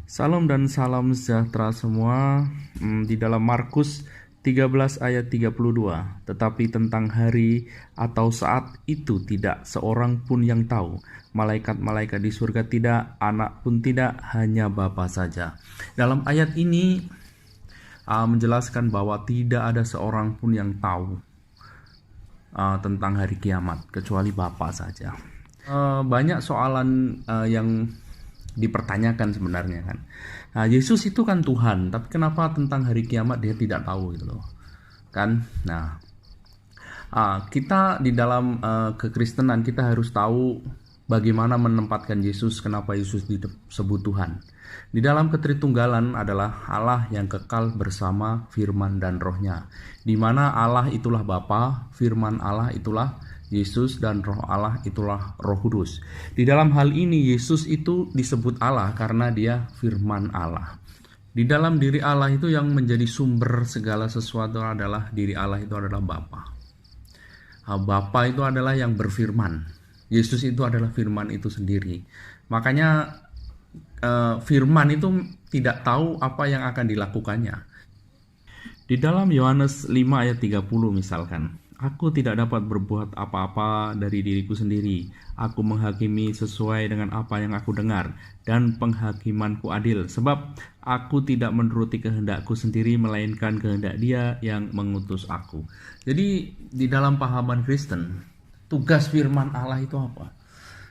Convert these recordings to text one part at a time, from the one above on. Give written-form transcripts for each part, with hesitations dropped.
Salam dan salam sejahtera semua. Di dalam Markus 13 ayat 32, tetapi tentang hari atau saat itu tidak seorang pun yang tahu, malaikat-malaikat di surga tidak, anak pun tidak, hanya Bapa saja. Dalam ayat ini menjelaskan bahwa tidak ada seorang pun yang tahu tentang hari kiamat kecuali Bapa saja. Banyak soalan yang dipertanyakan sebenarnya kan. Nah, Yesus itu kan Tuhan, tapi kenapa tentang hari kiamat dia tidak tahu gitu loh. Kan? Nah, kita di dalam kekristenan kita harus tahu bagaimana menempatkan Yesus, kenapa Yesus disebut Tuhan. Di dalam ketritunggalan adalah Allah yang kekal bersama firman dan rohnya. Di mana Allah itulah Bapa, firman Allah itulah Yesus, dan roh Allah itulah Roh Kudus. Di dalam hal ini Yesus itu disebut Allah karena dia firman Allah. Di dalam diri Allah itu yang menjadi sumber segala sesuatu adalah diri Allah itu adalah Bapa. Bapa itu adalah yang berfirman. Yesus itu adalah firman itu sendiri. Makanya firman itu tidak tahu apa yang akan dilakukannya. Di dalam Yohanes 5 ayat 30 misalkan, aku tidak dapat berbuat apa-apa dari diriku sendiri. Aku menghakimi sesuai dengan apa yang aku dengar, dan penghakimanku adil, sebab aku tidak menuruti kehendakku sendiri, melainkan kehendak Dia yang mengutus aku. Jadi di dalam pahaman Kristen, tugas firman Allah itu apa?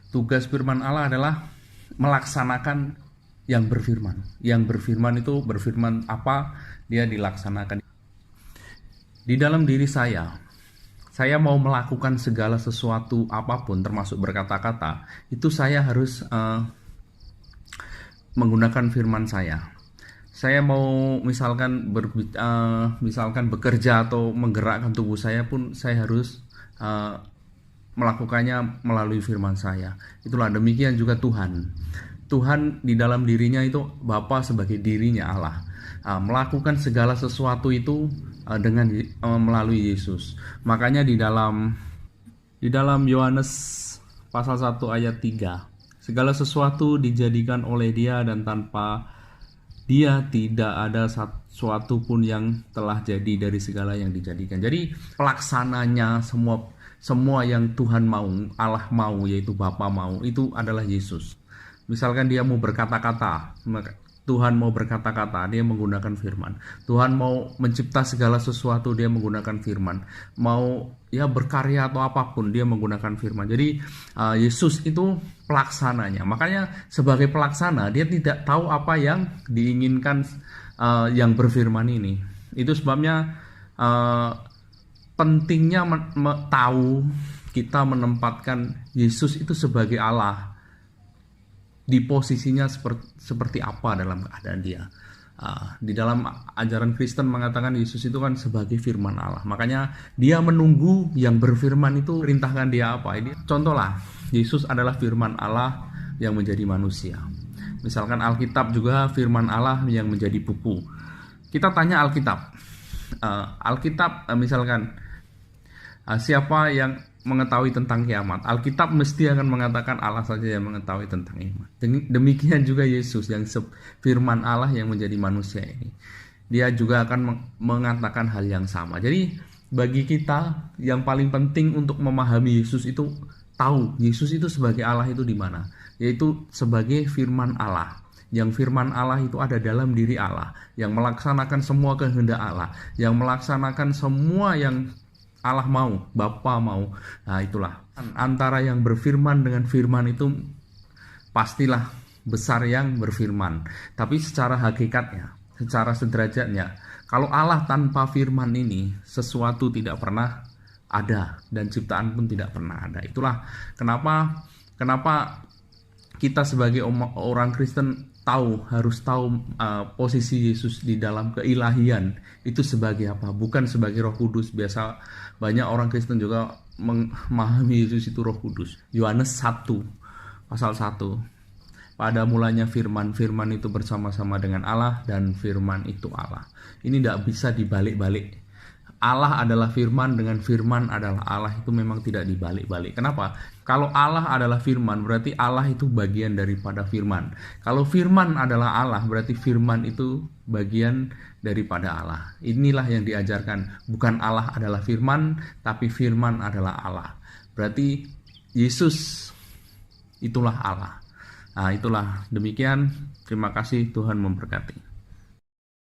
Tugas firman Allah adalah melaksanakan yang berfirman. Yang berfirman itu berfirman apa, dia dilaksanakan. Di dalam diri saya mau melakukan segala sesuatu apapun termasuk berkata-kata, itu saya harus menggunakan firman saya. Saya mau misalkan bekerja atau menggerakkan tubuh saya pun saya harus melakukannya melalui firman saya. Itulah demikian juga Tuhan. Tuhan di dalam dirinya itu Bapa sebagai dirinya Allah. Melakukan segala sesuatu itu dengan melalui Yesus. Makanya di dalam Yohanes pasal 1 ayat 3, segala sesuatu dijadikan oleh Dia, dan tanpa Dia tidak ada sesuatu pun yang telah jadi dari segala yang dijadikan. Jadi pelaksananya semua yang Tuhan mau, Allah mau, yaitu Bapa mau, itu adalah Yesus. Misalkan dia mau berkata-kata, Tuhan mau berkata-kata, dia menggunakan firman. Tuhan mau mencipta segala sesuatu, dia menggunakan firman. Mau berkarya atau apapun, dia menggunakan firman. Jadi Yesus itu pelaksananya. Makanya sebagai pelaksana, dia tidak tahu apa yang diinginkan yang berfirman ini. Itu sebabnya pentingnya tahu kita menempatkan Yesus itu sebagai Allah, di posisinya seperti apa dalam keadaan dia. Di dalam ajaran Kristen mengatakan Yesus itu kan sebagai firman Allah. Makanya dia menunggu yang berfirman itu perintahkan dia apa. Ini contohlah, Yesus adalah firman Allah yang menjadi manusia. Misalkan Alkitab juga firman Allah yang menjadi buku. Kita tanya Alkitab. Misalkan siapa yang mengetahui tentang kiamat? Alkitab mesti akan mengatakan Allah saja yang mengetahui tentang kiamat. Demikian juga Yesus yang firman Allah yang menjadi manusia ini. Dia juga akan mengatakan hal yang sama. Jadi bagi kita yang paling penting untuk memahami Yesus itu tahu Yesus itu sebagai Allah itu di mana? Yaitu sebagai firman Allah. Yang firman Allah itu ada dalam diri Allah, yang melaksanakan semua kehendak Allah, yang melaksanakan semua yang Allah mau, Bapa mau. Nah itulah, antara yang berfirman dengan firman itu pastilah besar yang berfirman. Tapi secara hakikatnya, secara sederajatnya, kalau Allah tanpa firman ini, sesuatu tidak pernah ada, dan ciptaan pun tidak pernah ada. Itulah kenapa kita sebagai orang Kristen harus tahu posisi Yesus di dalam keilahian itu sebagai apa, bukan sebagai Roh Kudus. Biasa banyak orang Kristen juga memahami Yesus itu Roh Kudus. Yohanes 1 pasal 1, pada mulanya firman itu bersama-sama dengan Allah, dan firman itu Allah. Ini tidak bisa dibalik-balik. Allah adalah firman dengan firman adalah Allah, itu memang tidak dibalik-balik. Kenapa? Kalau Allah adalah firman, berarti Allah itu bagian daripada firman. Kalau firman adalah Allah, berarti firman itu bagian daripada Allah. Inilah yang diajarkan. Bukan Allah adalah firman, tapi firman adalah Allah. Berarti Yesus itulah Allah. Nah, itulah demikian. Terima kasih, Tuhan memberkati.